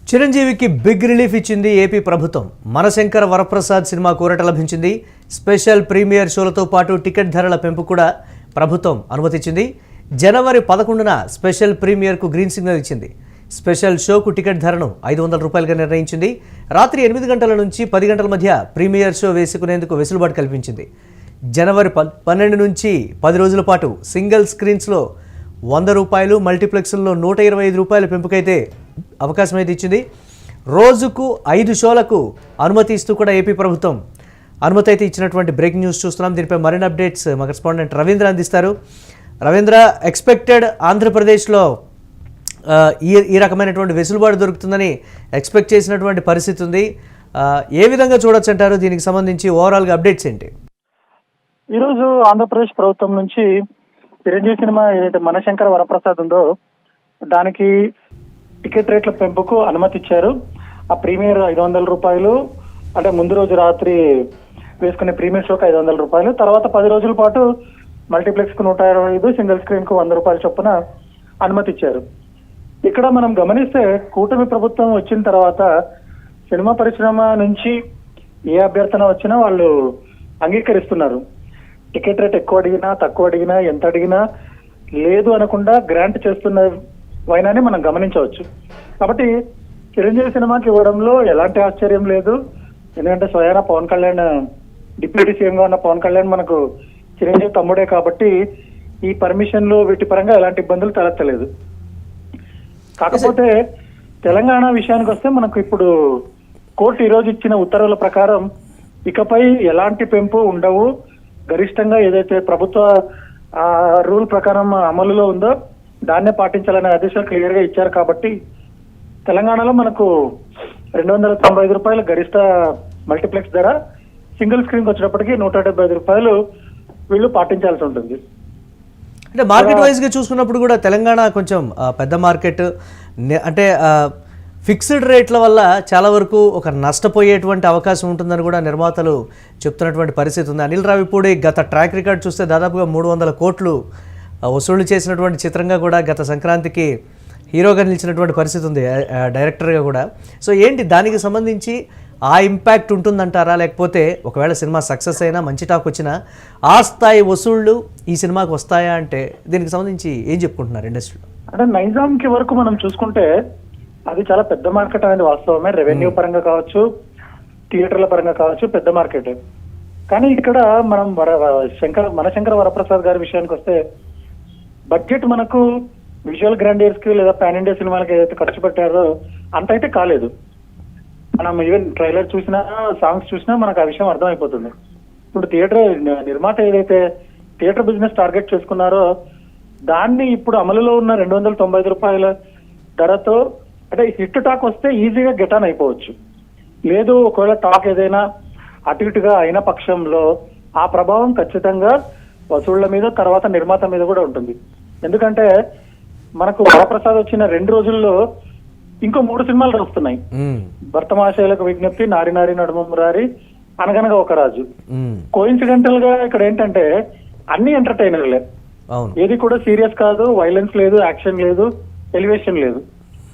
చిరంజీవికి big relief ఇచ్చింది AP ప్రభుత్వం. మనశంకర వరప్రసాద్ సినిమా కూరట లభించింది. స్పెషల్ ప్రీమియర్ షోలతో పాటు టికెట్ ధరల పెంపు కూడా ప్రభుత్వం అనుమతించింది. జనవరి 11న స్పెషల్ ప్రీమియర్కు గ్రీన్ సిగ్నల్ ఇచ్చింది. స్పెషల్ షోకు టికెట్ ధరను 500 రూపాయలుగా నిర్ణయించింది. రాత్రి 8 గంటల నుంచి 10 గంటల మధ్య ప్రీమియర్ షో వేసుకునేందుకు వెసులుబాటు కల్పించింది. జనవరి 12 నుంచి 10 రోజుల పాటు సింగిల్ స్క్రీన్స్లో 100 రూపాయలు, మల్టీప్లెక్స్లో 125 రూపాయల పెంపుకైతే అవకాశం అయితే ఇచ్చింది. రోజుకు 5 షోలకు అనుమతి ఇస్తూ కూడా ఏపీ ప్రభుత్వం అనుమతి అయితే ఇచ్చినటువంటి బ్రేకింగ్ న్యూస్ చూస్తున్నాం. దీనిపై మరిన్ని అప్డేట్స్ మా కరెస్పాండెంట్ రవీంద్ర అందిస్తారు. రవీంద్ర, ఎక్స్పెక్టెడ్ ఆంధ్రప్రదేశ్లో ఈ రకమైనటువంటి వెసులుబాటు దొరుకుతుందని ఎక్స్పెక్ట్ చేసినటువంటి పరిస్థితి ఉంది. ఏ విధంగా చూడొచ్చు అంటారు? దీనికి సంబంధించి ఓవరాల్గా అప్డేట్స్ ఏంటి? ఈరోజు ఆంధ్రప్రదేశ్ ప్రభుత్వం నుంచి చిరంజీవి సినిమా ఏదైతే మనశంకర వరప్రసాద్ ఉందో దానికి టికెట్ రేట్ల పెంపుకు అనుమతి ఇచ్చారు. ఆ ప్రీమియర్ 500 రూపాయలు, అంటే ముందు రోజు రాత్రి వేసుకునే ప్రీమియర్ షోకి 500 రూపాయలు, తర్వాత 10 రోజుల పాటు మల్టీప్లెక్స్ కు 125, సింగిల్ స్క్రీన్ కు 100 రూపాయల చొప్పున అనుమతి ఇచ్చారు. ఇక్కడ మనం గమనిస్తే కూటమి ప్రభుత్వం వచ్చిన తర్వాత సినిమా పరిశ్రమ నుంచి ఏ అభ్యర్థన వచ్చినా వాళ్ళు అంగీకరిస్తున్నారు. టికెట్ రేట్ ఎక్కువ అడిగినా, తక్కువ అడిగినా, ఎంత అడిగినా లేదు అనకుండా గ్రాంట్ చేస్తున్న వైనాన్ని మనం గమనించవచ్చు. కాబట్టి చిరంజీవి సినిమాకి ఇవ్వడంలో ఎలాంటి ఆశ్చర్యం లేదు. ఎందుకంటే స్వయాన పవన్ కళ్యాణ్, డిప్యూటీ సీఎంగా ఉన్న పవన్ కళ్యాణ్ మనకు చిరంజీవి తమ్ముడే కాబట్టి ఈ పర్మిషన్లు వీటి పరంగా ఎలాంటి ఇబ్బందులు తలెత్తలేదు. కాకపోతే తెలంగాణ విషయానికి వస్తే మనకు ఇప్పుడు కోర్టు ఈరోజు ఇచ్చిన ఉత్తర్వుల ప్రకారం ఇకపై ఎలాంటి పెంపు ఉండవు. గరిష్టంగా ఏదైతే ప్రభుత్వ రూల్ ప్రకారం అమలులో ఉందో దాన్నే పాటించాలనే ఆదేశాలు క్లియర్ గా ఇచ్చారు. కాబట్టి తెలంగాణలో మనకు 295 రూపాయల గరిష్ట మల్టీప్లెక్స్ ధర, సింగిల్ స్క్రీన్కి వచ్చినప్పటికీ 175 రూపాయలు వీళ్ళు పాటించాల్సి ఉంటుంది. అంటే మార్కెట్ వైజ్గా చూసుకున్నప్పుడు కూడా తెలంగాణ కొంచెం పెద్ద మార్కెట్, అంటే ఫిక్స్డ్ రేట్ల వల్ల చాలా వరకు ఒక నష్టపోయేటువంటి అవకాశం ఉంటుందని కూడా నిర్మాతలు చెప్తున్నటువంటి పరిస్థితి ఉంది. అనిల్ రావిపూడి గత ట్రాక్ రికార్డ్ చూస్తే దాదాపుగా 300 కోట్లు వసూళ్లు చేసినటువంటి చిత్రంగా కూడా గత సంక్రాంతికి హీరోగా నిలిచినటువంటి పరిస్థితి ఉంది, డైరెక్టర్గా కూడా. సో ఏంటి దానికి సంబంధించి ఆ ఇంపాక్ట్ ఉంటుందంటారా? లేకపోతే ఒకవేళ సినిమా సక్సెస్ అయినా, మంచి టాక్ వచ్చినా ఆ స్థాయి వసూళ్లు ఈ సినిమాకి వస్తాయా? అంటే దీనికి సంబంధించి ఏం చెప్పుకుంటున్నారు ఇండస్ట్రీలో? అంటే నైజాంకి వరకు మనం చూసుకుంటే అది చాలా పెద్ద మార్కెట్ అనేది వాస్తవమే. రెవెన్యూ పరంగా కావచ్చు, థియేటర్ల పరంగా కావచ్చు, పెద్ద మార్కెట్. కానీ ఇక్కడ మనం మనశంకర వరప్రసాద్ గారి విషయానికి వస్తే బడ్జెట్ మనకు విజువల్ గ్రాండియర్స్ కి లేదా పాన్ ఇండియా సినిమాలకి ఏదైతే ఖర్చు పెట్టారో అంత అయితే కాలేదు. మనం ఈవెన్ ట్రైలర్ చూసినా, సాంగ్స్ చూసినా మనకు ఆ విషయం అర్థమైపోతుంది. ఇప్పుడు థియేటర్ నిర్మాత ఏదైతే థియేటర్ బిజినెస్ టార్గెట్ చేసుకున్నారో దాన్ని ఇప్పుడు అమలులో ఉన్న 295 రూపాయల ధరతో అంటే హిట్ టాక్ వస్తే ఈజీగా గెటాన్ అయిపోవచ్చు. లేదు ఒకవేళ టాక్ ఏదైనా అటు ఇటుగా అయిన పక్షంలో ఆ ప్రభావం ఖచ్చితంగా వసూళ్ల మీద, తర్వాత నిర్మాత మీద కూడా ఉంటుంది. ఎందుకంటే మనకు వరప్రసాద్ వచ్చిన 2 రోజుల్లో ఇంకో 3 సినిమాలు వస్తున్నాయి. భర్తమాశయులకు విజ్ఞప్తి, నారి నారి నడుమరారి, అనగనగా ఒక రాజు. కోయిన్సిడెంటల్ గా ఇక్కడ ఏంటంటే అన్ని ఎంటర్టైనర్లే, ఏది కూడా సీరియస్ కాదు, వైలెన్స్ లేదు, యాక్షన్ లేదు, ఎలివేషన్ లేదు,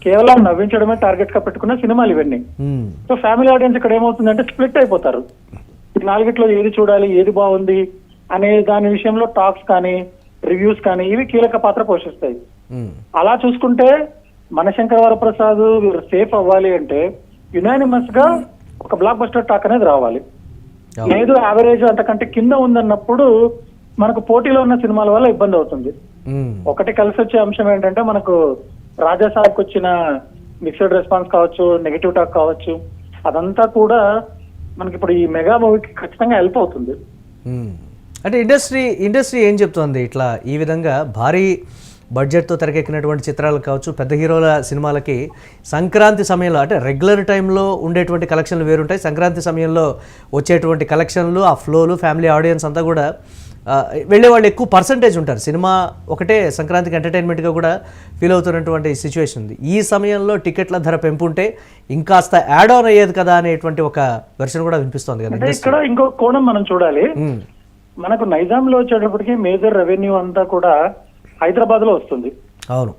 కేవలం నవ్వించడమే టార్గెట్ గా పెట్టుకున్న సినిమాలు ఇవన్నీ. సో ఫ్యామిలీ ఆడియన్స్ ఇక్కడ ఏమవుతుందంటే స్ప్లిట్ అయిపోతారు. ఈ 4గిట్లో ఏది చూడాలి, ఏది బాగుంది అనే దాని విషయంలో టాక్స్ కానీ, రివ్యూస్ కానీ ఇవి కీలక పాత్ర పోషిస్తాయి. అలా చూసుకుంటే మనశంకర వరప్రసాద్ సేఫ్ అవ్వాలి అంటే యునానిమస్ గా ఒక బ్లాక్ బస్టర్ టాక్ అనేది రావాలి. లేదు యావరేజ్ అంతకంటే కింద ఉందన్నప్పుడు మనకు పోటీలో ఉన్న సినిమాల వల్ల ఇబ్బంది అవుతుంది. ఒకటి కలిసి వచ్చే అంశం ఏంటంటే మనకు రాజాసాబ్కి వచ్చిన మిక్స్డ్ రెస్పాన్స్ కావచ్చు, నెగిటివ్ టాక్ కావచ్చు, అదంతా కూడా మనకి ఇప్పుడు ఈ మెగా మూవీకి ఖచ్చితంగా హెల్ప్ అవుతుంది. అంటే ఇండస్ట్రీ ఏం చెప్తోంది? ఇట్లా ఈ విధంగా భారీ బడ్జెట్తో తెరకెక్కినటువంటి చిత్రాలు కావచ్చు, పెద్ద హీరోల సినిమాలకి సంక్రాంతి సమయంలో, అంటే రెగ్యులర్ టైంలో ఉండేటువంటి కలెక్షన్లు వేరుంటాయి, సంక్రాంతి సమయంలో వచ్చేటువంటి కలెక్షన్లు, ఆ ఫ్లోలు, ఫ్యామిలీ ఆడియన్స్ అంతా కూడా వెళ్ళే వాళ్ళు ఎక్కువ పర్సంటేజ్ ఉంటారు. సినిమా ఒకటే సంక్రాంతికి ఎంటర్టైన్మెంట్గా కూడా ఫీల్ అవుతున్నటువంటి సిచ్యువేషన్ ఉంది. ఈ సమయంలో టికెట్ల ధర పెంపు ఉంటే ఇంకాస్త యాడ్ ఆన్ అయ్యేది కదా అనేటువంటి ఒక వెర్షన్ కూడా వినిపిస్తోంది కదా. ఇక్కడ ఇంకో కోణం మనం చూడాలి. మనకు నైజాంలో వచ్చేటప్పటికి మేజర్ రెవెన్యూ అంతా కూడా హైదరాబాద్ లో వస్తుంది. అవును,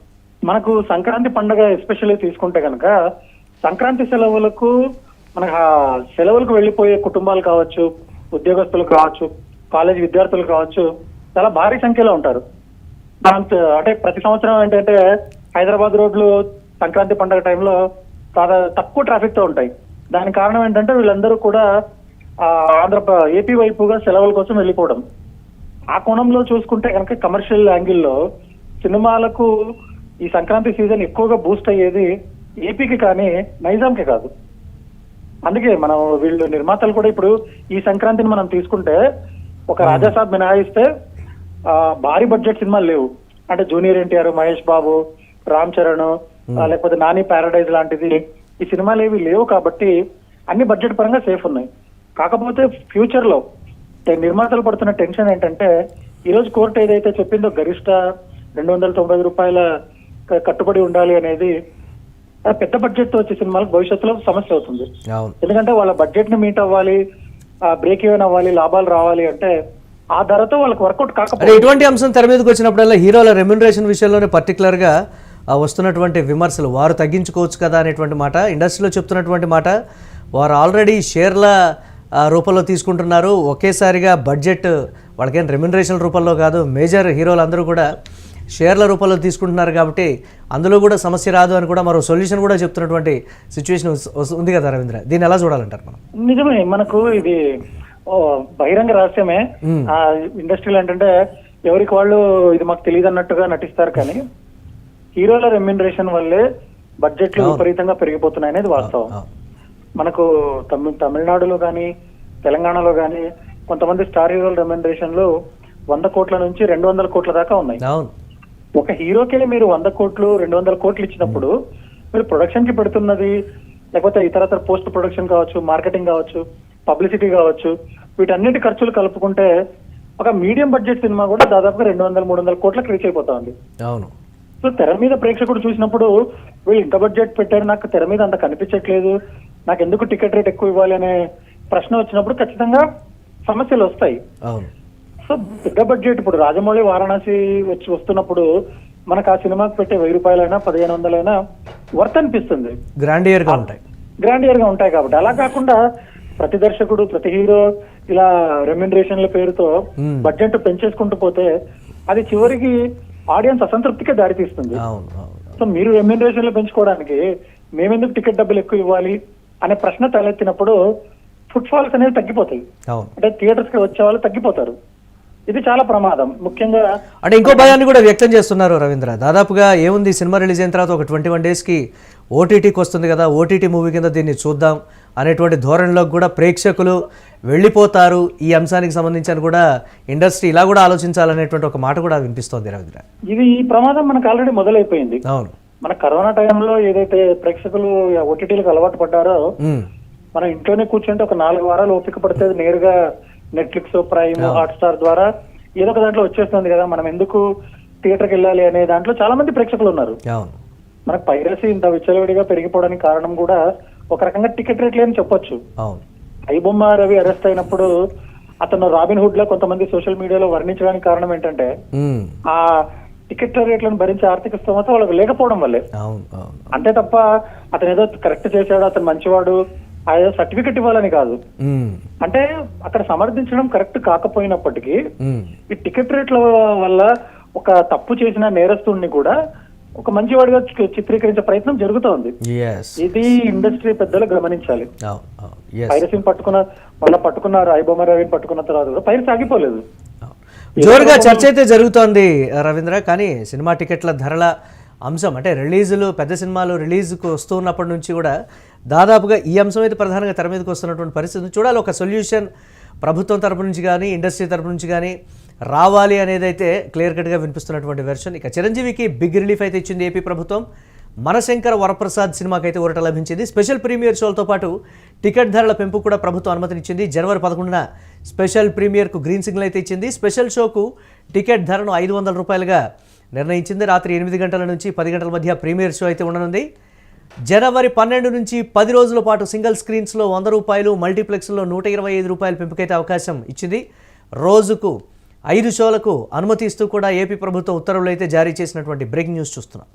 మనకు సంక్రాంతి పండుగ ఎస్పెషల్లీ తీసుకుంటే కనుక సంక్రాంతి సెలవులకు మన సెలవులకు వెళ్ళిపోయే కుటుంబాలు కావచ్చు, ఉద్యోగస్తులు కావచ్చు, కాలేజ్ విద్యార్థులు కావచ్చు, చాలా భారీ సంఖ్యలో ఉంటారు. అంటే ప్రతి సంవత్సరం ఏంటంటే హైదరాబాద్ రోడ్లు సంక్రాంతి పండుగ టైంలో చాలా తక్కువ ట్రాఫిక్ తో ఉంటాయి. దానికి కారణం ఏంటంటే వీళ్ళందరూ కూడా ఏపీ వైపుగా సెలవుల కోసం వెళ్ళిపోవడం. ఆ కోణంలో చూసుకుంటే కనుక కమర్షియల్ యాంగిల్లో సినిమాలకు ఈ సంక్రాంతి సీజన్ ఎక్కువగా బూస్ట్ అయ్యేది ఏపీకి కానీ నైజాంకి కాదు. అందుకే మనం వీళ్ళు నిర్మాతలు కూడా ఇప్పుడు ఈ సంక్రాంతిని మనం తీసుకుంటే ఒక రాజాసాబ్ మినహాయిస్తే భారీ బడ్జెట్ సినిమాలు లేవు. అంటే జూనియర్ ఎన్టీఆర్, మహేష్ బాబు, రామ్ చరణ్, లేకపోతే నాని ప్యారడైజ్ లాంటిది ఈ సినిమాలు ఏవి లేవు కాబట్టి అన్ని బడ్జెట్ పరంగా సేఫ్ ఉన్నాయి. కాకపోతే ఫ్యూచర్ లో నిర్మాతలు పడుతున్న టెన్షన్ ఏంటంటే ఈ రోజు కోర్టు ఏదైతే చెప్పిందో గరిష్ట 290 రూపాయల కట్టుబడి ఉండాలి అనేది పెద్ద బడ్జెట్ తో వచ్చే సినిమాలకు భవిష్యత్తులో సమస్య అవుతుంది. ఎందుకంటే వాళ్ళ బడ్జెట్ ని మీట్ అవ్వాలి, బ్రేక్ ఈవెన్ అవ్వాలి, లాభాలు రావాలి అంటే ఆ ధరతో వాళ్ళకి వర్కౌట్ కాకపోతే ఇటువంటి అంశం తెర మీదకి వచ్చినప్పుడల్లా హీరోల రెమ్యునరేషన్ విషయంలోనే పర్టికులర్ గా వస్తున్నటువంటి విమర్శలు, వారు తగ్గించుకోవచ్చు కదా అనేటువంటి మాట, ఇండస్ట్రీలో చెప్తున్నటువంటి మాట, వారు ఆల్రెడీ షేర్ల రూపంలో తీసుకుంటున్నారు, ఒకేసారిగా బడ్జెట్ వాళ్ళకేం రెమ్యునరేషన్ రూపంలో కాదు, మేజర్ హీరోలు అందరూ కూడా షేర్ల రూపంలో తీసుకుంటున్నారు కాబట్టి అందులో కూడా సమస్య రాదు అని కూడా మరో సొల్యూషన్ కూడా చెప్తున్నటువంటి సిచ్యువేషన్ ఉంది కదా రవీంద్ర, దీన్ని ఎలా చూడాలంటారు మనం? నిజమే, మనకు ఇది బహిరంగ రహస్యమే. ఆ ఇండస్ట్రీలో ఏంటంటే ఎవరికి వాళ్ళు ఇది మాకు తెలియదు అన్నట్టుగా నటిస్తారు, కానీ హీరోల రెమ్యునరేషన్ వల్లే బడ్జెట్లు విపరీతంగా పెరిగిపోతున్నాయి అనేది వాస్తవం. మనకు తమిళనాడులో కానీ తెలంగాణలో కానీ కొంతమంది స్టార్ హీరోల రెమ్యునరేషన్లు 100 కోట్ల నుంచి 200 కోట్ల దాకా ఉన్నాయి. ఒక హీరోకి మీరు 100 కోట్లు 200 కోట్లు ఇచ్చినప్పుడు మీరు ప్రొడక్షన్ కి పెడుతున్నది, లేకపోతే ఇతరతర పోస్ట్ ప్రొడక్షన్ కావచ్చు, మార్కెటింగ్ కావచ్చు, పబ్లిసిటీ కావచ్చు, వీటన్నిటి ఖర్చులు కలుపుకుంటే ఒక మీడియం బడ్జెట్ సినిమా కూడా దాదాపుగా 200-300 కోట్లకు రీచ్ అయిపోతా ఉంది. సో తెర మీద ప్రేక్షకుడు చూసినప్పుడు వీళ్ళు ఇంత బడ్జెట్ పెట్టారు, నాకు తెర మీద అంత కనిపించట్లేదు, నాకు ఎందుకు టికెట్ రేట్ ఎక్కువ ఇవ్వాలి అనే ప్రశ్న వచ్చినప్పుడు ఖచ్చితంగా సమస్యలు వస్తాయి. సో పెద్ద బడ్జెట్ ఇప్పుడు రాజమౌళి వారణాసి వస్తున్నప్పుడు మనకు ఆ సినిమాకి పెట్టే 1000 రూపాయలైనా 1500 వర్త్ అనిపిస్తుంది, గ్రాండియర్ గా ఉంటాయి కాబట్టి. అలా కాకుండా ప్రతి దర్శకుడు, ప్రతి హీరో ఇలా రెమ్యునరేషన్ల పేరుతో బడ్జెట్ పెంచేసుకుంటూ పోతే అది చివరికి ఆడియన్స్ అసంతృప్తికే దారితీస్తుంది. సో మీరు రెమ్యునరేషన్లు పెంచుకోవడానికి మేమెందుకు టికెట్ డబ్బులు ఎక్కువ ఇవ్వాలి అనే ప్రశ్న తలెత్తినప్పుడు ఫుట్ ఫాల్స్ అనేవి తగ్గిపోతాయి, అంటే థియేటర్స్ కి వచ్చే వాళ్ళు తగ్గిపోతారు. ఇది చాలా ప్రమాదం. ముఖ్యంగా అంటే ఇంకో భయాన్ని కూడా వ్యక్తం చేస్తున్నారు రవీంద్ర, దాదాపుగా ఏముంది సినిమా రిలీజ్ అయిన తర్వాత ఒక 21 డేస్కి ఓటీటీకి వస్తుంది కదా, ఓటీటీ మూవీ కింద దీన్ని చూద్దాం అనేటువంటి ధోరణిలోకి కూడా ప్రేక్షకులు వెళ్ళిపోతారు. ఈ అంశానికి సంబంధించి కూడా ఇండస్ట్రీ ఇలా కూడా ఆలోచించాలనేటువంటి ఒక మాట కూడా వినిపిస్తోంది రవీంద్ర. ఇది ఈ ప్రమాదం మనకు ఆల్రెడీ మొదలైపోయింది. అవును, మన కరోనా టైంలో ఏదైతే ప్రేక్షకులు ఓటీటీలకు అలవాటు పడ్డారో, మనం ఇంట్లోనే కూర్చుంటే ఒక 4 వారాలు ఓపిక పడితే నేరుగా నెట్ఫ్లిక్స్, ప్రైమ్, హాట్స్టార్ ద్వారా ఏదో ఒక దాంట్లో వచ్చేస్తుంది కదా, మనం ఎందుకు థియేటర్కి వెళ్ళాలి అనే దాంట్లో చాలా మంది ప్రేక్షకులు ఉన్నారు. మనకు పైరసీ ఇంత విచ్చలవిడిగా పెరిగిపోవడానికి కారణం కూడా ఒక రకంగా టికెట్ రేట్లే అని చెప్పొచ్చు. ఐబొమ్మ రవి అరెస్ట్ అయినప్పుడు అతను రాబిన్ హుడ్ లో కొంతమంది సోషల్ మీడియాలో వర్ణించడానికి కారణం ఏంటంటే ఆ టికెట్ రేట్లను భరించే ఆర్థిక స్తోమత వాళ్ళకి లేకపోవడం వల్లే. అంతే తప్ప అతను ఏదో కరెక్ట్ చేశాడు, అతను మంచివాడు, ఏదో సర్టిఫికెట్ ఇవ్వాలని కాదు. అంటే అక్కడ సమర్థించడం కరెక్ట్ కాకపోయినప్పటికీ ఈ టికెట్ రేట్ల వల్ల ఒక తప్పు చేసిన నేరస్తుడిని కూడా ఒక మంచివాడిగా చిత్రీకరించే ప్రయత్నం జరుగుతోంది. ఇది ఇండస్ట్రీ పెద్దలు గమనించాలి. పైరసీని పట్టుకున్నారు, ఐబొమ్మ రవిని పట్టుకున్న తర్వాత కూడా పైరసీ ఆగిపోలేదు. జోరుగా చర్చ అయితే జరుగుతోంది రవీంద్ర, కానీ సినిమా టికెట్ల ధరల అంశం అంటే రిలీజులు, పెద్ద సినిమాలు రిలీజ్కి వస్తూ ఉన్నప్పటి నుంచి కూడా దాదాపుగా ఈ అంశం అయితే ప్రధానంగా తెర మీదకి వస్తున్నటువంటి పరిస్థితి చూడాలి. ఒక సొల్యూషన్ ప్రభుత్వం తరపు నుంచి కానీ ఇండస్ట్రీ తరపు నుంచి కానీ రావాలి అనేది అయితే క్లియర్ కట్గా వినిపిస్తున్నటువంటి వెర్షన్. ఇక చిరంజీవికి బిగ్ రిలీఫ్ అయితే ఇచ్చింది ఏపీ ప్రభుత్వం. మనశంకర వరప్రసాద్ సినిమాకి అయితే ఊరట లభించింది. స్పెషల్ ప్రీమియర్ షోలతో పాటు టికెట్ ధరల పెంపు కూడా ప్రభుత్వం అనుమతినిచ్చింది. జనవరి 11న స్పెషల్ ప్రీమియర్కు గ్రీన్ సిగ్నల్ అయితే ఇచ్చింది. స్పెషల్ షోకు టికెట్ ధరను 500 రూపాయలుగా నిర్ణయించింది. రాత్రి 8 గంటల నుంచి 10 గంటల మధ్య ప్రీమియర్ షో అయితే ఉండనుంది. జనవరి 12 నుంచి 10 రోజుల పాటు సింగిల్ స్క్రీన్స్లో 100 రూపాయలు, మల్టీప్లెక్స్లో 125 రూపాయల పెంపుకైతే అవకాశం ఇచ్చింది. రోజుకు 5 షోలకు అనుమతి ఇస్తూ కూడా ఏపీ ప్రభుత్వం ఉత్తర్వులు అయితే జారీ చేసినటువంటి బ్రేకింగ్ న్యూస్ చూస్తున్నాం.